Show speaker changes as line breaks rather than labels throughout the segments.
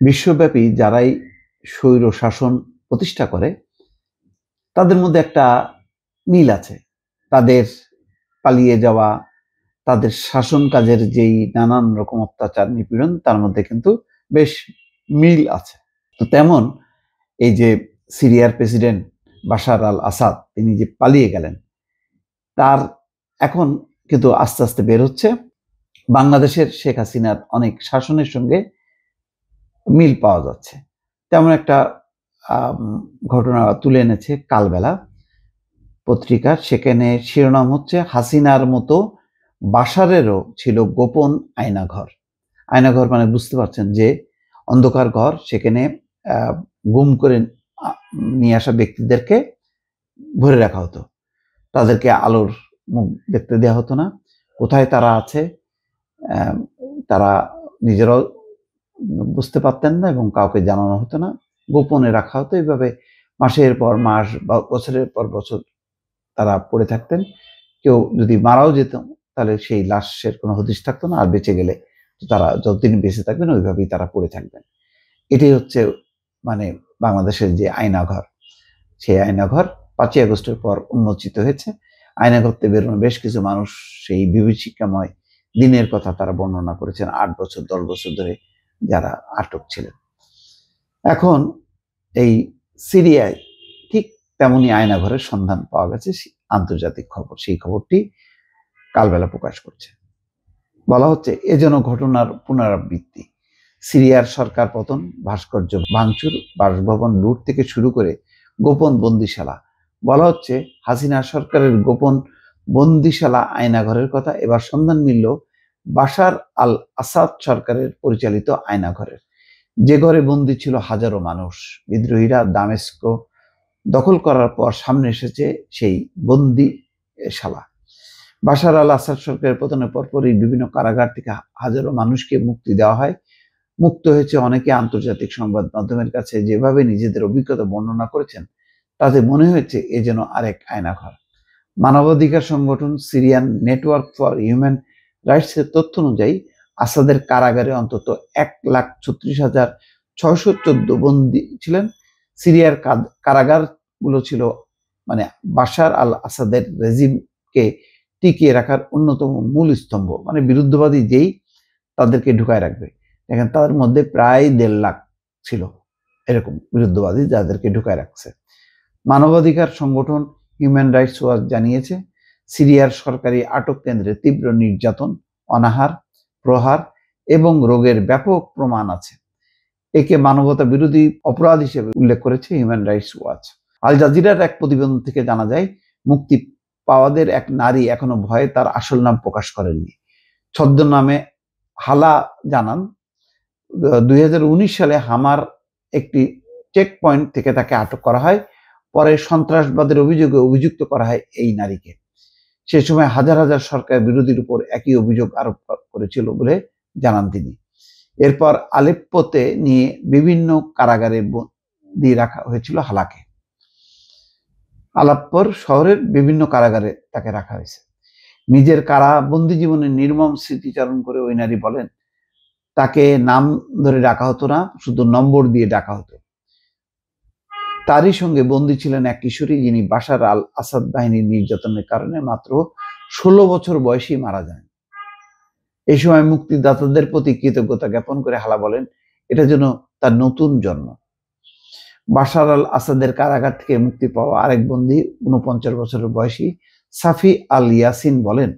বিশ্বব্যাপী যারাই স্বৈর শাসন প্রতিষ্ঠা করে তাদের মধ্যে একটা মিল আছে। তাদের পালিয়ে যাওয়া, তাদের শাসন কাজের যেই নানান রকম অত্যাচার নিপীড়ন তার মধ্যে কিন্তু বেশ মিল আছে। তো তেমন এই যে সিরিয়ার প্রেসিডেন্ট বাশার আল আসাদ তিনি যে পালিয়ে গেলেন, তার এখন কিন্তু আস্তে আস্তে বের হচ্ছে বাংলাদেশের শেখ হাসিনার অনেক শাসনের সঙ্গে মিল পাওয়া যাচ্ছে। তেমন একটা ঘটনা তুলে এনেছে কালবেলা পত্রিকা। সেখানে শিরোনাম হচ্ছে, হাসিনার মতো বাশারেরও ছিল গোপন আয়নাঘর। আয়নাঘর মানে বুঝতে পারছেন যে অন্ধকার ঘর, সেখানে গুম করে নিয়ে আসা ব্যক্তিদেরকে ভরে রাখা হতো, তাদেরকে আলোর মুখ দেখতে দেওয়া হতো না। কোথায় তারা আছে তারা নিজেরাও বুঝতে পারতেন না এবং কাউকে জানানো হতো না, গোপনে রাখা হতো। এইভাবে মাসের পর মাস বা বছরের পর বছর তারা পড়ে থাকতেন। কেউ যদি মারাও যেত তাহলে সেই লাশের কোনো হদিশ থাকতো না, আর বেঁচে গেলে তারা যতদিন বেঁচে থাকবেন ওইভাবেই তারা পড়ে থাকবেন। এটাই হচ্ছে মানে বাংলাদেশের যে আয়নাঘর, সেই আয়নাঘর 5ই আগস্টের পর উন্মোচিত হয়েছে। আয়নাঘরতে বেরোনো বেশ কিছু মানুষ সেই বিভীষিকাময় দিনের কথা তারা বর্ণনা করেছেন, 8 বছর 10 বছর ধরে যারা আটক ছিলেন। এখন এই সিরিয়ায় ঠিক তেমনই আয়নাঘরের সন্ধান পাওয়া গেছে, আন্তর্জাতিক খবর। সেই খবরটি কালবেলা প্রকাশ করছে। বলা হচ্ছে এ যেন ঘটনার পুনরাবৃত্তি। সিরিয়ার সরকার পতন, ভাস্কর্য ভাঙচুর, বাসভবন লুট থেকে শুরু করে গোপন বন্দিশালা। বলা হচ্ছে হাসিনা সরকারের গোপন বন্দিশালা আয়নাঘরের কথা এবার সন্ধান মিলল বাশার আল আসাদ সরকারের পরিচালিত আয়নাঘরের, যে ঘরে বন্দি ছিল হাজারো মানুষ। বিদ্রোহীরা দামেস্ক দখল করার পর সামনে এসেছে সেই বন্দিশালা। বাশার আল আসাদ সরকারের পতনের পরপরই বিভিন্ন কারাগার থেকে হাজারো মানুষকে মুক্তি দেওয়া হয়। মুক্ত হয়েছে অনেকে। আন্তর্জাতিক সংবাদ মাধ্যমের কাছে যেভাবে নিজেদের অভিজ্ঞতা বর্ণনা করেছেন তাতে মনে হয়েছে এ যেন আরেক আয়নাঘর। মানবাধিকার সংগঠন সিরিয়ান নেটওয়ার্ক ফর হিউম্যান রাইটসের তথ্য অনুযায়ী আসাদের কারাগারে অন্তত 1,36,614 বন্দী ছিলেন। সিরিয়ার কারাগারগুলো ছিল মানে বাশার আল আসাদের রেজিমকে টিকিয়ে রাখার অন্যতম মূল স্তম্ভ। মানে বিরুদ্ধবাদী যেই তাদেরকে ঢুকায় রাখবে, দেখেন তাদের মধ্যে প্রায় 1.5 লাখ ছিল এরকম বিরুদ্ধবাদী যাদেরকে ঢুকায় রাখছে। মানবাধিকার সংগঠন হিউম্যান রাইটস ওয়াচ জানিয়েছে সিরিয়ার সরকারি আটক কেন্দ্রে তীব্র নির্যাতন, অনাহার, প্রহার এবং রোগের ব্যাপক প্রমাণ আছে। একে মানবতা বিরোধী অপরাধ হিসেবে উল্লেখ করেছে হিউম্যান রাইটস ওয়াচ। আল জাজিরার এক প্রতিবেদন থেকে জানা যায় মুক্তি পাওয়াদের এক নারী এখনো ভয়ে তার আসল নাম প্রকাশ করেননি। ছদ্মনামে হালা জানান 2019 সালে হামার একটি চেক পয়েন্ট থেকে তাকে আটক করা হয়। পরে সন্ত্রাসবাদের অভিযোগে অভিযুক্ত করা হয় এই নারীকে। সে সময় হাজার হাজার সরকার বিরোধীর উপর একই অভিযোগ আরোপ করেছিল বলে জানান তিনি। এরপর আলেপ্পোতে নিয়ে বিভিন্ন কারাগারে বন্দি রাখা হয়েছিল হালাকে। আলাপ্পোর শহরের বিভিন্ন কারাগারে তাকে রাখা হয়েছে। নিজের কারাবন্দি জীবনের নির্মম স্মৃতিচারণ করে ওই নারী বলেন, তাকে নাম ধরে ডাকা হতো না, শুধু নম্বর দিয়ে ডাকা হতো। তারই সঙ্গে বন্দী ছিলেন এক কিশোরী, যিনি বাশার আল আসাদ বাহিনীর নির্যাতনের কারণে মাত্র 16 বছর বয়সেই মারা যান। এই সময় মুক্তিদাতাদের প্রতি কৃতজ্ঞতা জ্ঞাপন করে হালা বলেন এটা যেন তার নতুন জন্ম। বাশার আল আসাদের কারাগার থেকে মুক্তি পাওয়া আরেক বন্দী 49 বছরের বয়সী সাফি আল ইয়াসিন বলেন,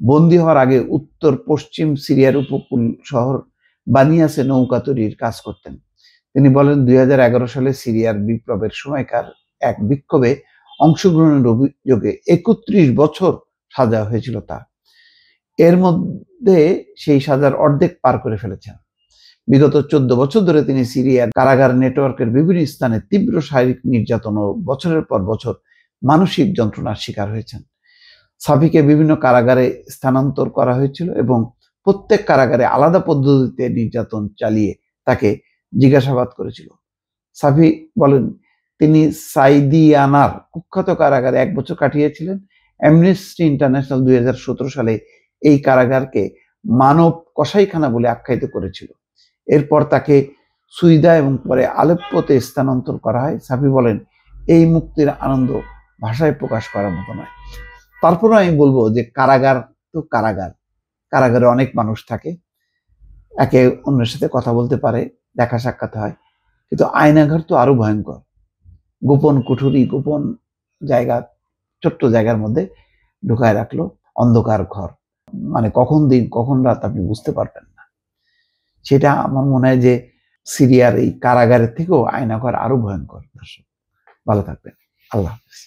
বন্দী হওয়ার আগে উত্তর পশ্চিম সিরিয়ার উপকূল শহর বানিয়াসে নৌকা তৈরির কাজ করতেন। তিনি বলেন 2011 সালে সিরিয়ার বিপ্লবের সময়কার এক বিক্ষোভে অংশগ্রহণের অভিযোগে 31 বছর সাজা হয়েছিল তার। এর মধ্যে সেই সাজার অর্ধেক পার করে ফেলেছেন। বিগত 14 বছর ধরে তিনি সিরিয়ার কারাগার নেটওয়ার্কের বিভিন্ন স্থানে তীব্র শারীরিক নির্যাতন ও বছরের পর বছর মানসিক যন্ত্রণার শিকার হয়েছেন। সাফিকে বিভিন্ন কারাগারে স্থানান্তর করা হয়েছিল এবং প্রত্যেক কারাগারে আলাদা পদ্ধতিতে নির্যাতন চালিয়ে তাকে জিজ্ঞাসাবাদ করেছিল। সাফি বলেন তিনি সাইদিয়ানার কুখ্যাত কারাগারে 1 বছর কাটিয়েছিলেন। অ্যামনেস্টি ইন্টারন্যাশনাল 2017 সালে এই কারাগারকে মানব কসাইখানা বলে আখ্যায়িত করেছিল। এরপর তাকে সুইদা এবং পরে আলেপ্পোতে স্থানান্তর করা হয়। সাফি বলেন, এই মুক্তির আনন্দ ভাষায় প্রকাশ করার মতো নয়। তারপরে আমি বলবো যে কারাগার তো কারাগার, কারাগারে অনেক মানুষ থাকে, একে অন্যের সাথে কথা বলতে পারে, দেখা সাক্ষাৎ হয়, কিন্তু আয়নাঘর তো আরো ভয়ঙ্কর। গোপন কুঠুরি, গোপন জায়গা, ছোট্ট জায়গার মধ্যে ঢুকায় রাখলো, অন্ধকার ঘর, মানে কখন দিন কখন রাত আপনি বুঝতে পারবেন না। সেটা আমার মনে হয় যে সিরিয়ার এই কারাগারের থেকেও আয়নাঘর আরো ভয়ঙ্কর। দর্শক ভালো থাকবেন, আল্লাহ হাফেজ।